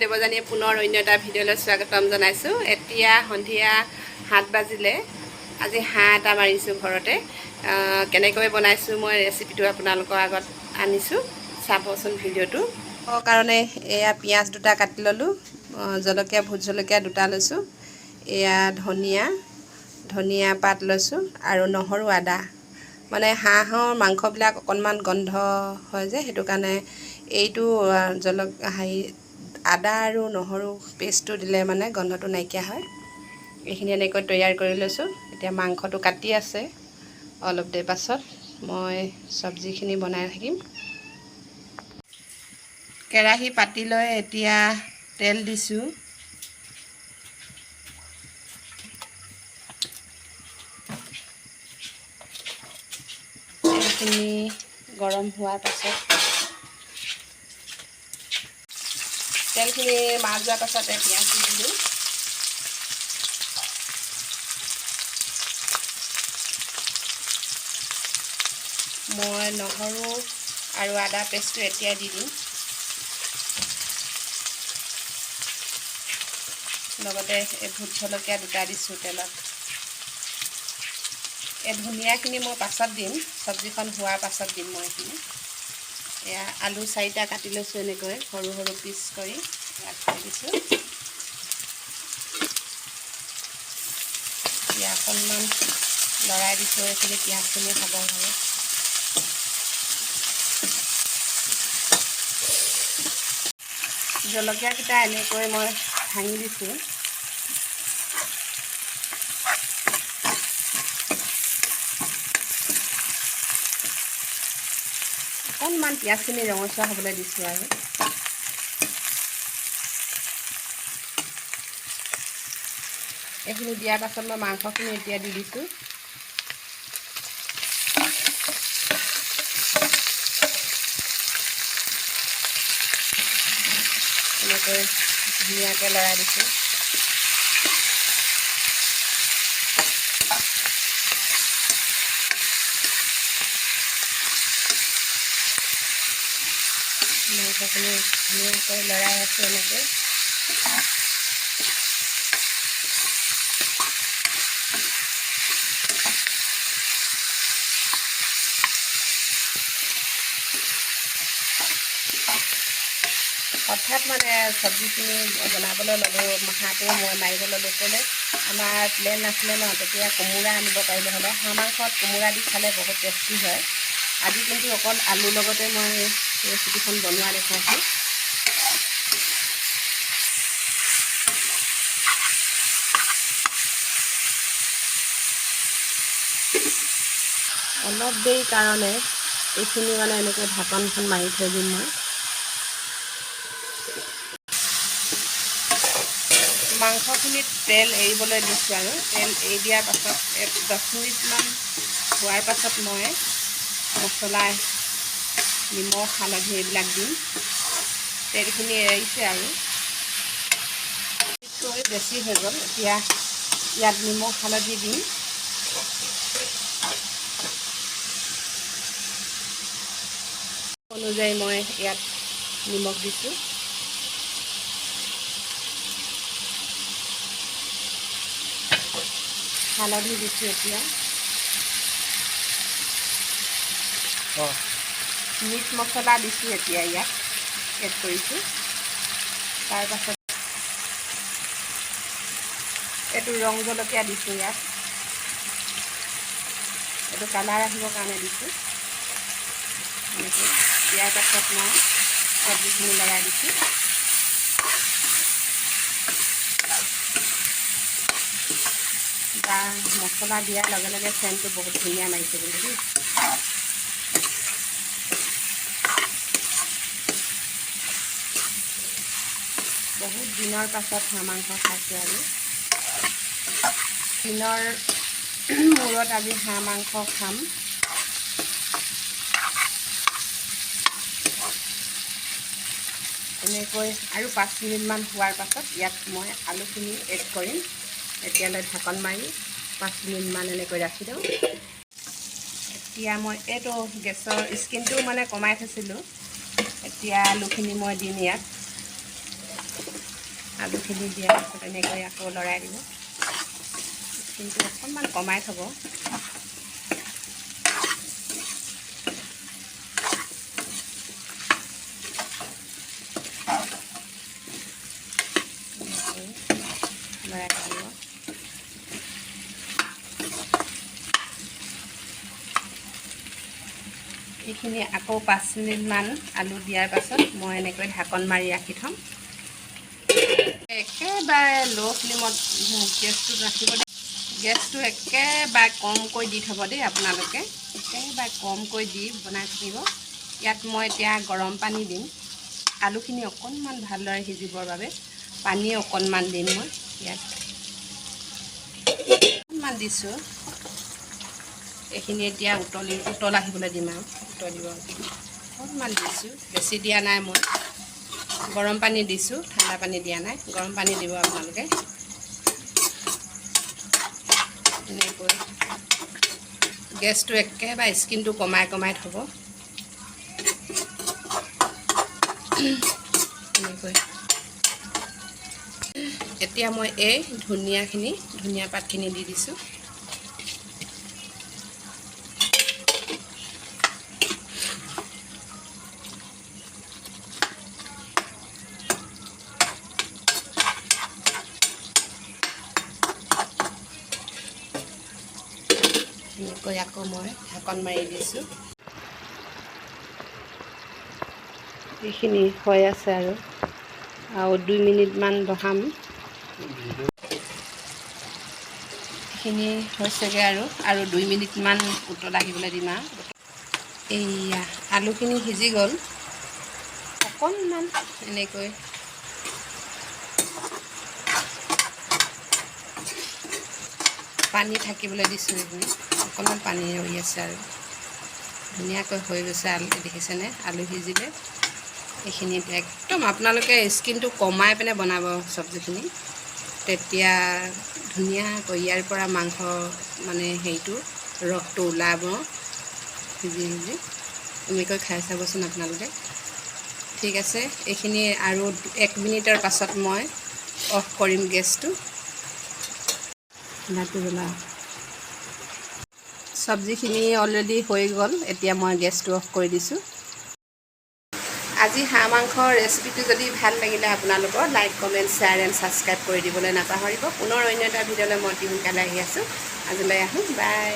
দেৱজানীয়ে পুনৰ অন্য এটা ভিডিঅ'লৈ স্বাগতম জনাইছোঁ। এতিয়া সন্ধিয়া 7 বাজিলে। আজি হাঁহ এটা মাৰিছোঁ ঘৰতে। কেনেকৈ বনাইছোঁ মই ৰেচিপিটো আপোনালোকৰ আগত আনিছোঁ, চাবচোন ভিডিঅ'টো। কাৰণে এয়া পিঁয়াজ দুটা কাটি ল'লোঁ, জলকীয়া ভোট জলকীয়া দুটা লৈছোঁ, এয়া ধনিয়া পাত লৈছোঁ আৰু নহৰু আদা। মানে হাঁহৰ মাংসবিলাক অকণমান গন্ধ হয় যে, সেইটো কাৰণে এইটো আদা আৰু নহৰু পেষ্টটো দিলে মানে গন্ধটো নাইকিয়া হয়। এইখিনি এনেকৈ তৈয়াৰ কৰি লৈছোঁ। এতিয়া মাংসটো কাটি আছে, অলপ দেৰি পাছত মই চব্জিখিনি বনাই থাকিম। কেৰাহী পাতি লৈ এতিয়া তেল দিছোঁ। তেলখিনি গৰম হোৱাৰ পাছত তেলখিনি মাৰ যোৱাৰ পাছতে পিঁয়াজ দি দিলোঁ। মই নহৰু আৰু আদা পেষ্টটো এতিয়াই দি দিম। লগতে ভোট জলকীয়া দুটা দিছোঁ তেলত। এই ধনিয়াখিনি মই পাছত দিম, চব্জিখন হোৱাৰ পাছত দিম মই এইখিনি। এয়া আলু 4টা কাটি লৈছোঁ, এনেকৈ সৰু সৰু পিচ কৰি ইয়াত থৈ দিছোঁ। এতিয়া অকণমান লৰাই দিছোঁ, এইখিনি পিঁয়াজখিনি হ'ব লাগে। জলকীয়াকেইটা এনেকৈ মই ভাঙি দিছোঁ। অকণমান পিঁয়াজখিনি ৰঙচুৱা হ'বলৈ দিছোঁ আৰু এইখিনি দিয়াৰ পাছত মই মাংসখিনি এতিয়া দি দিছোঁ। এনেকৈ ধুনীয়াকৈ লৰাই দিছোঁ। মাংসখিনি ধুনীয়াকৈ লৰাই আছোঁ এনেকৈ। হঠাৎ মানে চব্জিখিনি বনাবলৈ ল'লোঁ, হাঁহটো মই মাৰিবলৈ ল'লোঁ। ক'লে আমাৰ প্লেন নাছিলে ন, তেতিয়া কোমোৰা আনিব পাৰিলে হ'লে। হাঁহ মাংসত কোমোৰা দি খালে বহুত টেষ্টি হয়। আজি কিন্তু অকল আলুৰ লগতে মই ৰেচিপিখন বনোৱা দেখাইছোঁ। অলপ দেৰি কাৰণে এইখিনি মানে এনেকৈ ঢাকনখন মাৰি থৈ দিম মই। মাংসখিনিত তেল এৰিবলৈ দিছোঁ আৰু তেল এৰি দিয়াৰ পাছত 10 মিনিটমান হোৱাৰ পাছত মই মছলা, নিমখ, হালধি এইবিলাক দিম। তেলখিনি এৰিছে আৰু বেছি হৈ গ'ল। এতিয়া ইয়াত নিমখ হালধি দিম। অনুযায়ী মই ইয়াত নিমখ দিছোঁ। হালধি দিছোঁ। এতিয়া মিট মছলা দিছোঁ, এতিয়া ইয়াত এড কৰিছোঁ। তাৰপাছত এইটো ৰং জলকীয়া দিছোঁ ইয়াত, এইটো কালাৰ আহিবৰ কাৰণে দিছোঁ। এনেকৈ দিয়াৰ পাছত মই চব্জিখিনি লগাই দিছোঁ। মছলা দিয়াৰ লগে লগে চেণ্টটো বহুত ধুনীয়া মাৰিছে কিন্তু। বহুত দিনৰ পাছত হাঁহ মাংস খাইছোঁ আৰু দিনৰ মূৰত আজি হাঁহ মাংস খাম। এনেকৈ আৰু 5 মিনিটমান হোৱাৰ পাছত ইয়াত মই আলুখিনি এড কৰিম। এতিয়ালৈ ঢাকন মাৰি 5 মিনিটমান এনেকৈ ৰাখি দিওঁ। এতিয়া মই এইটো গেছৰ স্কিনটো মানে কমাই থৈছিলোঁ। এতিয়া আলুখিনি মই দিম ইয়াত। আলুখিনি দিয়াৰ পিছত এনেকৈ আকৌ লৰাই দিব। কিন্তু অকণমান কমাই থ'ব। লৰাই থাকিব। এইখিনি আকৌ 5 মিনিটমান আলু দিয়াৰ পাছত মই এনেকৈ ঢাকন মাৰি ৰাখি থ'ম। একেবাৰে ল' ফ্লেমত গেছটো ৰাখিব। গেছটো একেবাৰে কমকৈ দি থ'ব দেই আপোনালোকে। একেবাৰে কমকৈ দি বনাই থাকিব। ইয়াত মই এতিয়া গৰম পানী দিম। আলুখিনি অকণমান ভালদৰে সিজিবৰ বাবে পানী অকণমান দিম মই ইয়াত। অকণমান দিছোঁ। এইখিনি এতিয়া উতল আহিবলৈ দিম আৰু উতলিব। অকণমান দিছোঁ, বেছি দিয়া নাই মই। গৰম পানী দিছোঁ, ঠাণ্ডা পানী দিয়া নাই। গৰম পানী দিব আপোনালোকে। এনেকৈ গেছটো একেবাৰে স্কিনটো কমাই কমাই থ'ব। এনেকৈ এতিয়া মই এই ধনিয়া পাতখিনি দি দিছোঁ। এনেকৈ আকৌ মই ঢাকন মাৰি দিছোঁ। এইখিনি হৈ আছে আৰু 2 মিনিটমান বহাম। এইখিনি হৈছেগৈ আৰু 2 মিনিটমান উতল আহিবলৈ দিম আৰু। এইয়া আলুখিনি সিজি গ'ল। অকণমান এনেকৈ পানী থাকিবলৈ দিছোঁ। এইখিনি অকণমান পানী ৰৈ আছে আৰু ধুনীয়াকৈ হৈ গৈছে। আলু দেখিছেনে? আলু সিজিলে। এইখিনিত একদম আপোনালোকে স্কিনটো কমাই পিনে বনাব চব্জিখিনি, তেতিয়া ধুনীয়াকৈ ইয়াৰ পৰা মাংস মানে হেৰিটো ৰসটো ওলাব। সিজি সিজি এনেকৈ খাই চাবচোন আপোনালোকে। ঠিক আছে, এইখিনি আৰু 1 মিনিটৰ পাছত মই অফ কৰিম গেছটো। চব্জিখিনি অলৰেডি হৈ গ'ল। এতিয়া মই গেছটো অফ কৰি দিছোঁ। আজি হাঁহ মাংসৰ ৰেচিপিটো যদি ভাল লাগিলে আপোনালোকৰ like, comment, share and subscribe কৰি দিবলৈ নাপাহৰিব। পুনৰ অন্য এটা ভিডিঅ'লৈ মই অতি সোনকালে আহি আছোঁ। আজিলৈ আহোঁ, বাই।